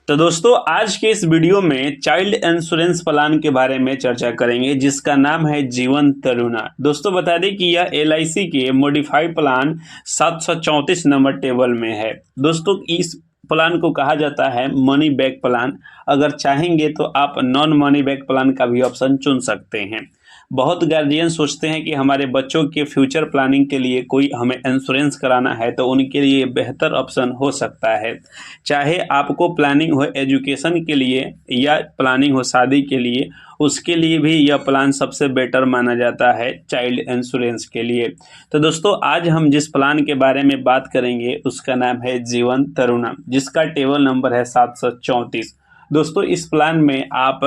तो दोस्तों आज के इस वीडियो में चाइल्ड इंश्योरेंस प्लान के बारे में चर्चा करेंगे जिसका नाम है जीवन तरुणा। दोस्तों बता दें कि यह LIC के मॉडिफाइड प्लान 734 नंबर टेबल में है। दोस्तों इस प्लान को कहा जाता है मनी बैक प्लान। अगर चाहेंगे तो आप नॉन मनी बैक प्लान का भी ऑप्शन चुन सकते हैं। बहुत गार्जियन सोचते हैं कि हमारे बच्चों के फ्यूचर प्लानिंग के लिए कोई हमें इंश्योरेंस कराना है तो उनके लिए बेहतर ऑप्शन हो सकता है। चाहे आपको प्लानिंग हो एजुकेशन के लिए या प्लानिंग हो शादी के लिए, उसके लिए भी यह प्लान सबसे बेटर माना जाता है चाइल्ड इंश्योरेंस के लिए। तो दोस्तों आज हम जिस प्लान के बारे में बात करेंगे उसका नाम है जीवन तरुणा, जिसका टेबल नंबर है 734। दोस्तों इस प्लान में आप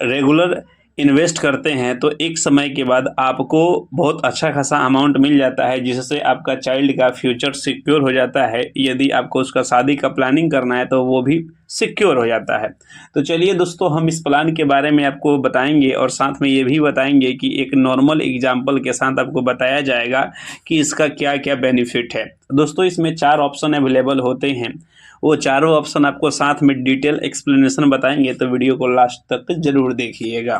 रेगुलर इन्वेस्ट करते हैं तो एक समय के बाद आपको बहुत अच्छा खासा अमाउंट मिल जाता है, जिससे आपका चाइल्ड का फ्यूचर सिक्योर हो जाता है। यदि आपको उसका शादी का प्लानिंग करना है तो वो भी सिक्योर हो जाता है। तो चलिए दोस्तों हम इस प्लान के बारे में आपको बताएंगे और साथ में ये भी बताएंगे कि एक नॉर्मल एग्जाम्पल के साथ आपको बताया जाएगा कि इसका क्या क्या बेनिफिट है। दोस्तों इसमें 4 ऑप्शन अवेलेबल होते हैं, वो चारों ऑप्शन आपको साथ में डिटेल एक्सप्लेनेशन बताएंगे, तो वीडियो को लास्ट तक जरूर देखिएगा।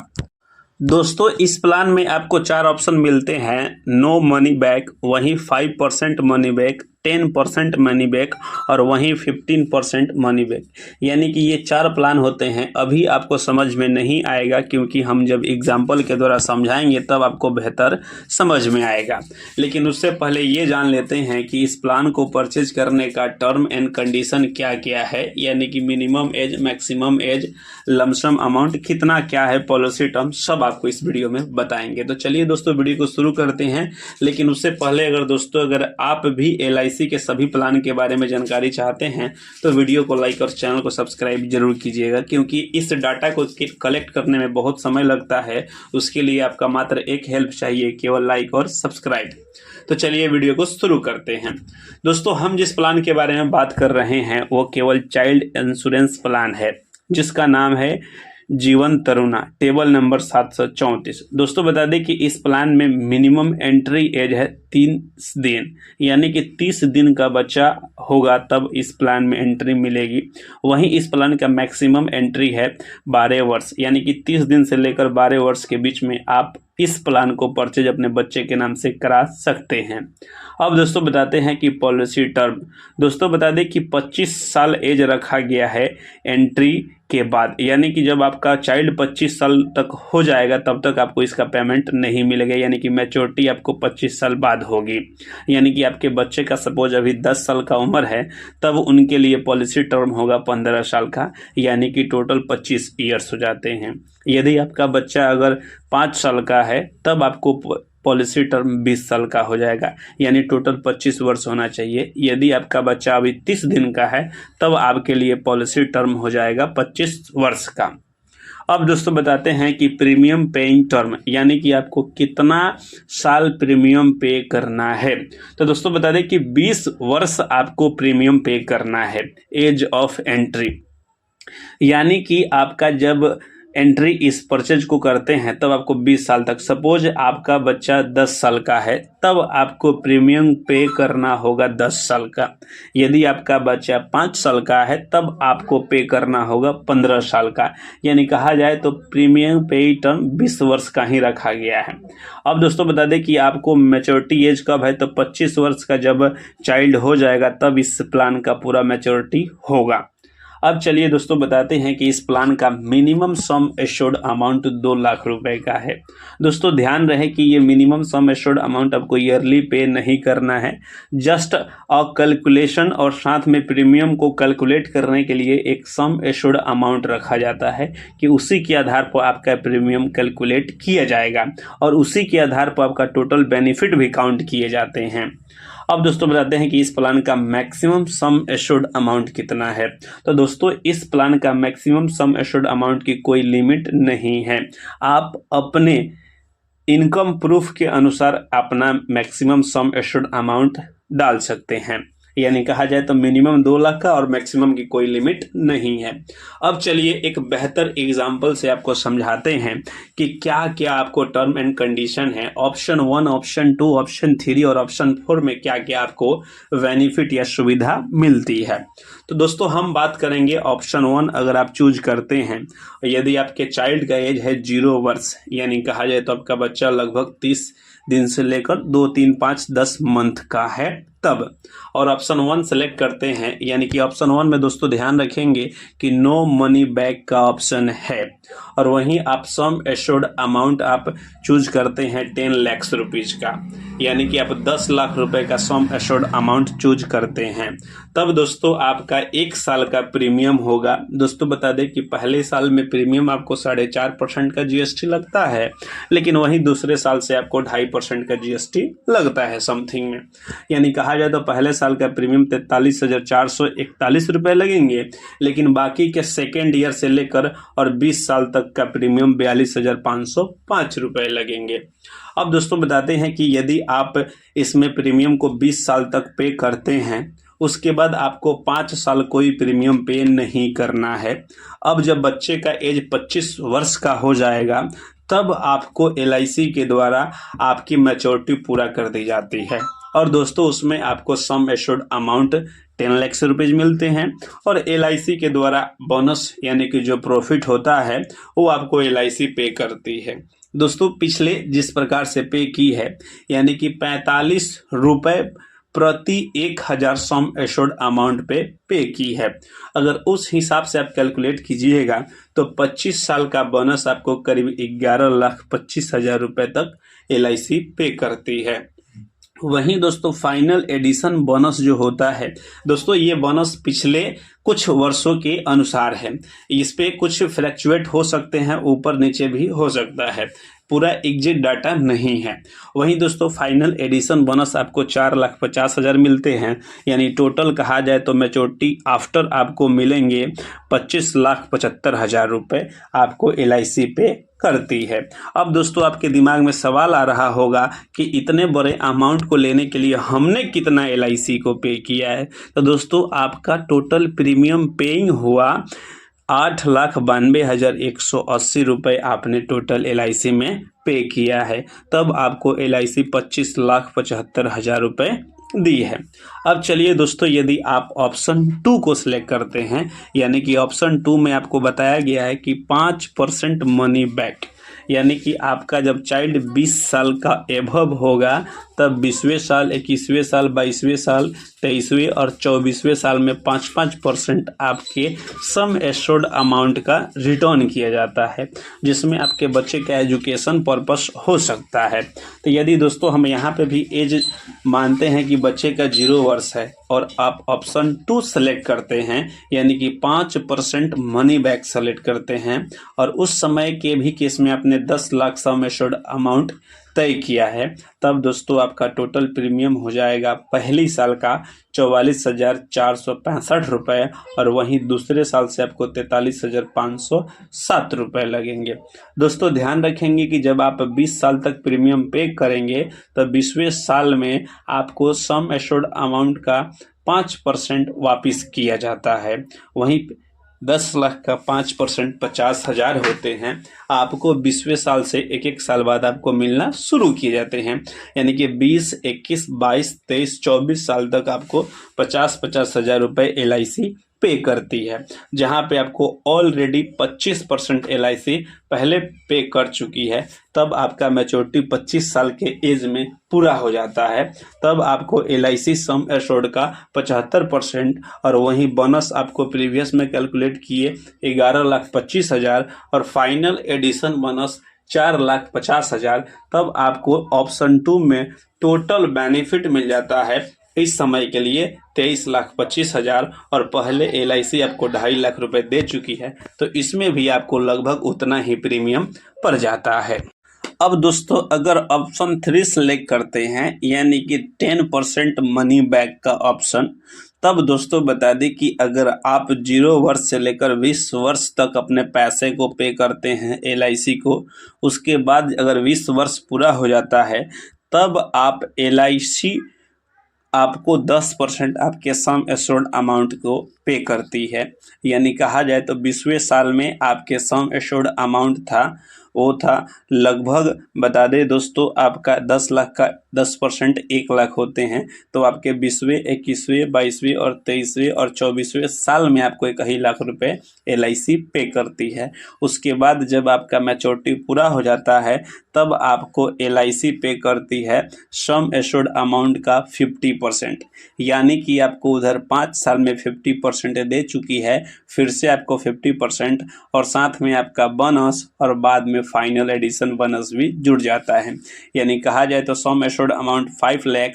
दोस्तों इस प्लान में आपको 4 ऑप्शन मिलते हैं। नो मनी बैक, वहीं 5% मनी बैक, 10% मनी बैक और वहीं 15% मनी बैक। यानी कि ये 4 प्लान होते हैं। अभी आपको समझ में नहीं आएगा क्योंकि हम जब एग्जाम्पल के द्वारा समझाएंगे तब आपको बेहतर समझ में आएगा। लेकिन उससे पहले ये जान लेते हैं कि इस प्लान को परचेज करने का टर्म एंड कंडीशन क्या क्या है, यानी कि minimum age, maximum age, lump sum amount कितना क्या है, पॉलिसी टर्म, सब आपको इस वीडियो में बताएंगे। तो चलिए दोस्तों वीडियो को शुरू करते हैं। लेकिन उससे पहले अगर आप भी LIC के सभी प्लान के बारे में जानकारी चाहते हैं तो वीडियो को लाइक और चैनल को सब्सक्राइब जरूर कीजिएगा, क्योंकि इस डाटा को कलेक्ट करने में बहुत समय लगता है। उसके लिए आपका मात्र एक हेल्प चाहिए, केवल लाइक और सब्सक्राइब। तो चलिए वीडियो को शुरू करते हैं। दोस्तों हम जिस प्लान के बारे में बात कर रहे हैं वो केवल चाइल्ड इंश्योरेंस प्लान है, जिसका नाम है जीवन तरुणा, टेबल नंबर 734। दोस्तों बता दें कि इस प्लान में मिनिमम एंट्री एज है 30 दिन, यानी कि 30 दिन का बच्चा होगा तब इस प्लान में एंट्री मिलेगी। वहीं इस प्लान का मैक्सिमम एंट्री है 12 वर्ष, यानी कि 30 दिन से लेकर 12 वर्ष के बीच में आप इस प्लान को परचेज अपने बच्चे के नाम से करा सकते हैं। अब दोस्तों बताते हैं कि पॉलिसी टर्म। दोस्तों बता दें कि 25 साल एज रखा गया है एंट्री के बाद, यानी कि जब आपका चाइल्ड 25 साल तक हो जाएगा तब तक आपको इसका पेमेंट नहीं मिलेगा, यानी कि मैच्योरिटी आपको 25 साल बाद होगी। यानी कि आपके बच्चे का सपोज अभी 10 साल का उम्र है तब उनके लिए पॉलिसी टर्म होगा 15 साल का, यानी कि टोटल 25 ईयर्स हो जाते हैं। यदि आपका बच्चा अगर 5 साल का है तब आपको पॉलिसी टर्म 20 साल का हो जाएगा, यानी टोटल 25 वर्ष होना चाहिए। यदि आपका बच्चा अभी 30 दिन का है तब आपके लिए पॉलिसी टर्म हो जाएगा 25 वर्ष का। अब दोस्तों बताते हैं कि प्रीमियम पेइंग टर्म, यानी कि आपको कितना साल प्रीमियम पे करना है। तो दोस्तों बता दें कि 20 वर्ष आपको प्रीमियम पे करना है एज ऑफ एंट्री, यानी कि आपका जब एंट्री इस परचेज को करते हैं तब आपको 20 साल तक, सपोज आपका बच्चा 10 साल का है तब आपको प्रीमियम पे करना होगा 10 साल का। यदि आपका बच्चा 5 साल का है तब आपको पे करना होगा 15 साल का। यानी कहा जाए तो प्रीमियम पे टर्म 20 वर्ष का ही रखा गया है। अब दोस्तों बता दें कि आपको मैच्योरिटी एज कब है, तो 25 वर्ष का जब चाइल्ड हो जाएगा तब इस प्लान का पूरा मैच्योरिटी होगा। अब चलिए दोस्तों बताते हैं कि इस प्लान का minimum sum assured amount 2 lakh रुपए का है। दोस्तों ध्यान रहे कि ये मिनिमम सम एश्योर्ड अमाउंट आपको ईयरली पे नहीं करना है, जस्ट अ कैलकुलेशन, और साथ में प्रीमियम को कैलकुलेट करने के लिए एक सम एश्योर्ड अमाउंट रखा जाता है कि उसी के आधार पर आपका प्रीमियम कैलकुलेट किया जाएगा और उसी के आधार पर आपका टोटल बेनिफिट भी काउंट किए जाते हैं। अब दोस्तों बताते हैं कि इस प्लान का मैक्सिमम सम एश्योर्ड अमाउंट कितना है। तो दोस्तों इस प्लान का मैक्सिमम सम एश्योर्ड अमाउंट की कोई लिमिट नहीं है। आप अपने इनकम प्रूफ के अनुसार अपना मैक्सिमम सम एश्योर्ड अमाउंट डाल सकते हैं। यानी कहा जाए तो मिनिमम 2 लाख का और मैक्सिमम की कोई लिमिट नहीं है। अब चलिए एक बेहतर एग्जाम्पल से आपको समझाते हैं कि क्या क्या आपको टर्म एंड कंडीशन है, ऑप्शन 1, ऑप्शन 2, ऑप्शन 3 और ऑप्शन 4 में क्या क्या आपको बेनिफिट या सुविधा मिलती है। तो दोस्तों हम बात करेंगे ऑप्शन 1। अगर आप चूज करते हैं, यदि आपके चाइल्ड का एज है 0 वर्ष, यानी कहा जाए तो आपका बच्चा लगभग 30 दिन से लेकर 2, 3, 5, 10 मंथ का है तब, और ऑप्शन 1 सेलेक्ट करते हैं, यानी कि ऑप्शन 1 में दोस्तों ध्यान रखेंगे कि नो मनी बैक का ऑप्शन है, और वहीं आप सम एश्योर्ड अमाउंट आप चूज करते हैं 10 लाख रुपीज का, यानी कि आप 10 लाख रुपए का सम एश्योर्ड अमाउंट चूज करते हैं। तब दोस्तों आपका 1 साल का प्रीमियम होगा। दोस्तों बता दें कि पहले साल में प्रीमियम आपको 4.5% का जीएसटी लगता है, लेकिन वहीं दूसरे साल से आपको 2.5% का जीएसटी लगता है समथिंग में, यानी कहा जाए तो पहले साल का प्रीमियम 43,441 रुपए लगेंगे, लेकिन बाकी के सेकेंड ईयर से लेकर और 20 साल तक का प्रीमियम 42,505 रुपए लगेंगे। अब दोस्तों बताते हैं कि यदि आप इसमें प्रीमियम को 20 साल तक पे करते हैं, उसके बाद आपको 5 साल कोई प्रीमियम पे नहीं करना है। अब जब बच्चे का एज 25 वर्ष का हो जाएगा, तब आपको एलआईसी के द्वारा आपकी मैच्योरिटी पूरा कर दी जाती है, और दोस्तों उसमें आपको sum assured amount 10 lakh rupees मिलते हैं, और एलआईसी के द्वारा बोनस यानी कि जो प्रॉफिट होता है वो आपको एलआईसी पे करती है। दोस्तों पिछले जिस प्रकार से पे की है, यानी कि 45 रुपए प्रति 1000 सम एश्योर्ड अमाउंट पे की है, अगर उस हिसाब से आप कैलकुलेट कीजिएगा तो 25 साल का बोनस आपको करीब 11,25,000 रुपए तक एलआईसी पे करती है। वहीं दोस्तों फाइनल एडिशन बोनस जो होता है, दोस्तों ये बोनस पिछले कुछ वर्षों के अनुसार है, इस पे कुछ फ्लैक्चुएट हो सकते हैं, ऊपर नीचे भी हो सकता है, पूरा एग्जैक्ट डाटा नहीं है। वहीं दोस्तों फाइनल एडिशन बोनस आपको 4,50,000 मिलते हैं, यानी टोटल कहा जाए तो मैच्योरिटी आफ्टर आपको मिलेंगे 25,75,000 रुपए आपको एलआईसी पे करती है। अब दोस्तों आपके दिमाग में सवाल आ रहा होगा कि इतने बड़े अमाउंट को लेने के लिए हमने कितना एलआईसी को पे किया है। तो दोस्तों आपका टोटल प्रीमियम पेइंग हुआ 8,92,180 रुपये आपने टोटल एलआईसी में पे किया है, तब आपको एलआईसी 25,75,000 रुपये दी है। अब चलिए दोस्तों यदि आप ऑप्शन 2 को सिलेक्ट करते हैं, यानी कि ऑप्शन 2 में आपको बताया गया है कि 5% मनी बैक, यानी कि आपका जब चाइल्ड 20 साल का एभव होगा तब 20वें साल, 21वें साल, 22वें साल, 23वें और 24वें साल में 5-5% आपके सम एश्योर्ड अमाउंट का रिटर्न किया जाता है, जिसमें आपके बच्चे का एजुकेशन पर्पस हो सकता है। तो यदि दोस्तों हम यहाँ पे भी एज मानते हैं कि बच्चे का 0 वर्ष है और आप ऑप्शन 2 सेलेक्ट करते हैं, यानी कि 5% मनी बैक सेलेक्ट करते हैं, और उस समय के भी केस में आपने 10 लाख सम एश्योर्ड अमाउंट तय किया है, तब दोस्तों आपका टोटल प्रीमियम हो जाएगा पहली साल का 44,465 रुपये, और वहीं दूसरे साल से आपको 43,507 रुपये लगेंगे। दोस्तों ध्यान रखेंगे कि जब आप 20 साल तक प्रीमियम पे करेंगे तो 20वें साल में आपको सम एश्योर्ड अमाउंट का 5% वापिस किया जाता है। वहीं 10 लाख का 5% 50,000 होते हैं, आपको 20वें साल से एक साल बाद आपको मिलना शुरू किए जाते हैं, यानी कि 20, 21, 22, 23, 24 साल तक आपको 50,000 रुपये एलआईसी पे करती है, जहां पे आपको ऑलरेडी 25% एलआईसी पहले पे कर चुकी है। तब आपका मैच्योरिटी 25 साल के एज में पूरा हो जाता है, तब आपको एलआईसी सम एश्योर्ड का 75% और वहीं बोनस आपको प्रीवियस में कैलकुलेट किए 11,25,000 और फाइनल एडिशन बोनस 4,50,000, तब आपको ऑप्शन 2 में टोटल बेनिफिट मिल जाता है इस समय के लिए 23,25,000, और पहले एलआईसी आपको 2.5 लाख रुपए दे चुकी है, तो इसमें भी आपको लगभग उतना ही प्रीमियम पड़ जाता है। अब दोस्तों अगर ऑप्शन 3 सेलेक्ट करते हैं, यानी कि 10% मनी बैक का ऑप्शन, तब दोस्तों बता दें कि अगर आप 0 वर्ष से लेकर 20 वर्ष तक अपने पैसे को पे करते हैं एलआईसी को, उसके बाद अगर 20 वर्ष पूरा हो जाता है, तब आप एलआईसी आपको 10% आपके सम एश्योर्ड अमाउंट को पे करती है। यानी कहा जाए तो 20वें साल में आपके सम एश्योर्ड अमाउंट था वो था लगभग, बता दें दोस्तों, आपका 10 लाख का 10% 1 लाख होते हैं। तो आपके 20वें, 21वें, 22वें और 23वें और 24वें साल में आपको 1 लाख रुपए LIC पे करती है। उसके बाद जब आपका मैच्योरिटी पूरा हो जाता है तब आपको LIC पे करती है सम एश्योर्ड अमाउंट का 50%। यानी कि आपको उधर 5 साल में 50% दे चुकी है, फिर से आपको 50% और साथ में आपका बोनस और बाद में फाइनल एडिशन बोनस भी जुड़ जाता है। यानी कहा जाए तो sum assured amount 5 lakh,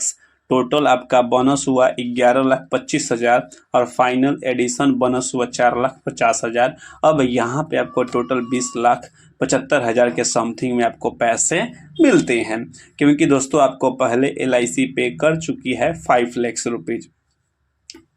total आपका बोनस हुआ 11,25,000 और फाइनल एडिशन बोनस हुआ 4,50,000। अब यहाँ पे आपको टोटल 20,75,000 के समथिंग में आपको पैसे मिलते हैं, क्योंकि दोस्तों आपको पहले LIC पे कर चुकी है 5 लाख रुपीज।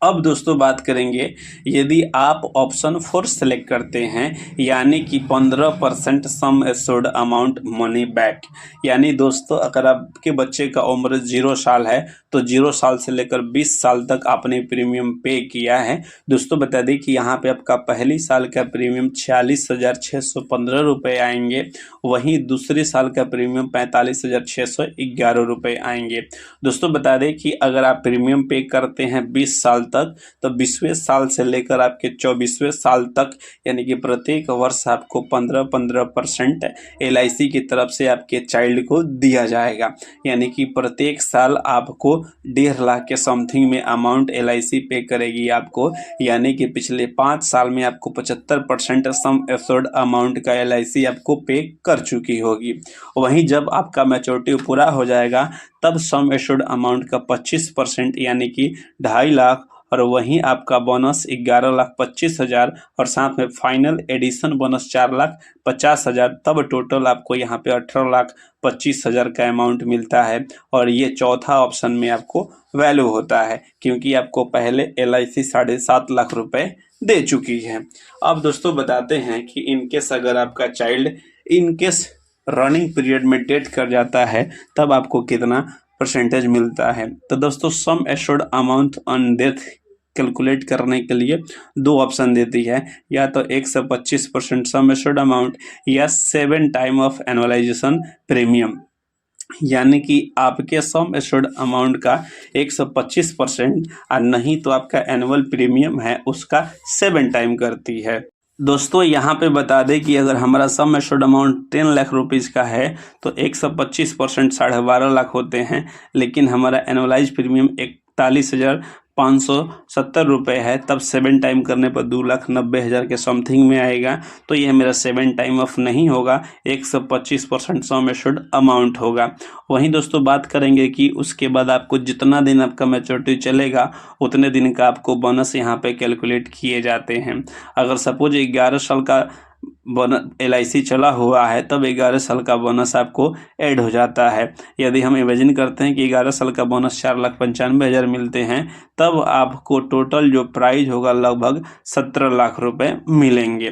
अब दोस्तों बात करेंगे, यदि आप ऑप्शन 4 सेलेक्ट करते हैं यानी कि 15% sum assured amount money back. यानी दोस्तों अगर आपके बच्चे का उम्र 0 साल है तो 0 साल से लेकर 20 साल तक आपने प्रीमियम पे किया है। दोस्तों बता दें कि यहाँ पे आपका पहली साल का प्रीमियम 46,615 रुपये आएंगे, वहीं दूसरे साल का प्रीमियम 45,611 रुपये आएंगे। दोस्तों बता दें कि अगर आप प्रीमियम पे करते हैं 20 साल तक तो 20वें साल से लेकर आपके 24वें साल तक यानी कि प्रत्येक वर्ष आपको 15% LIC की तरफ से आपके चाइल्ड को दिया जाएगा। यानी कि प्रत्येक साल आपको 1.5 लाख के समथिंग में अमाउंट LIC पे करेगी आपको। यानी कि पिछले 5 साल में आपको 75% सम एश्योर्ड अमाउंट का LIC आपको पे कर चुकी होगी। वहीं जब आपका मैच्योरिटी पूरा हो जाएगा तब सम एश्योर्ड अमाउंट का 25% यानी कि 2.5 लाख और वहीं आपका बोनस 11,25,000 और साथ में फाइनल एडिशन बोनस 4,50,000, तब टोटल आपको यहाँ पे 18,25,000 का अमाउंट मिलता है। और ये चौथा ऑप्शन में आपको वैल्यू होता है क्योंकि आपको पहले LIC 7.5 लाख रुपए दे चुकी है। अब दोस्तों बताते हैं कि इनकेस अगर आपका चाइल्ड इनकेस रनिंग पीरियड में डेथ कर जाता है तब आपको कितना परसेंटेज मिलता है। तो दोस्तों sum assured amount on death calculate करने के लिए 2 ऑप्शन देती है, या तो 125% सम एश्योर्ड अमाउंट या 7 टाइम ऑफ एनुअलाइजेशन प्रीमियम। यानी कि आपके सम एश्योर्ड अमाउंट का 125% और नहीं तो आपका एनुअल प्रीमियम है उसका 7 टाइम करती है। दोस्तों यहाँ पे बता दें कि अगर हमारा sum assured amount 10 lakh rupees का है तो 125% 12.5 लाख होते हैं, लेकिन हमारा एनुअलाइज प्रीमियम 41,570 रुपये है, तब 7 टाइम करने पर 2,90,000 के समथिंग में आएगा। तो यह मेरा 7 टाइम ऑफ नहीं होगा, 125% सम एश्योर्ड अमाउंट होगा। वहीं दोस्तों बात करेंगे कि उसके बाद आपको जितना दिन आपका मैच्योरिटी चलेगा उतने दिन का आपको बोनस यहाँ पे कैलकुलेट किए जाते हैं। अगर सपोज 11 साल का LIC चला हुआ है तब 11 साल का बोनस आपको ऐड हो जाता है। यदि हम इमेजिन करते हैं कि 11 साल का बोनस 4,95,000 मिलते हैं तब आपको टोटल जो प्राइज होगा लगभग 17 लाख रुपए मिलेंगे।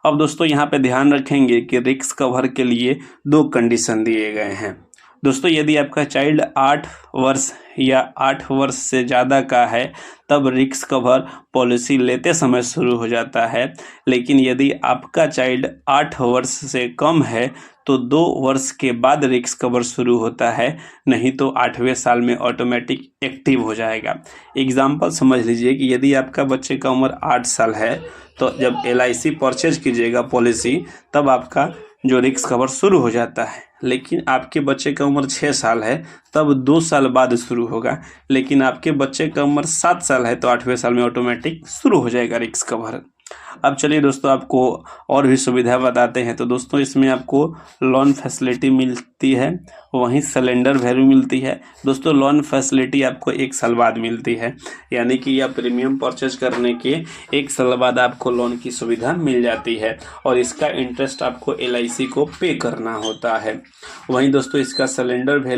अब दोस्तों यहाँ पे ध्यान रखेंगे कि रिस्क कवर के लिए 2 कंडीशन दिए गए हैं। दोस्तों यदि आपका चाइल्ड 8 वर्ष या 8 वर्ष से ज़्यादा का है तब रिस्क कवर पॉलिसी लेते समय शुरू हो जाता है, लेकिन यदि आपका चाइल्ड 8 वर्ष से कम है तो 2 वर्ष के बाद रिस्क कवर शुरू होता है, नहीं तो 8वें साल में ऑटोमेटिक एक्टिव हो जाएगा। एग्जाम्पल समझ लीजिए कि यदि आपका बच्चे का उम्र 8 साल है तो जब LIC परचेज कीजिएगा पॉलिसी तब आपका जो रिस्क कवर शुरू हो जाता है, लेकिन आपके बच्चे का उम्र 6 साल है तब 2 साल बाद शुरू होगा, लेकिन आपके बच्चे का उम्र 7 साल है तो 8वें साल में ऑटोमेटिक शुरू हो जाएगा रिस्क कवर। अब चलिए दोस्तों आपको और भी सुविधा बताते हैं। तो दोस्तों इसमें आपको लोन फैसिलिटी मिलती है, वहीं सिलेंडर वैल्यू मिलती है। दोस्तों लोन फैसिलिटी आपको 1 साल बाद मिलती है, यानी कि यह प्रीमियम परचेज करने के 1 साल बाद आपको लोन की सुविधा मिल जाती है और इसका इंटरेस्ट आपको LIC को पे करना होता है। वहीं दोस्तों इसका सिलेंडर वैल्यू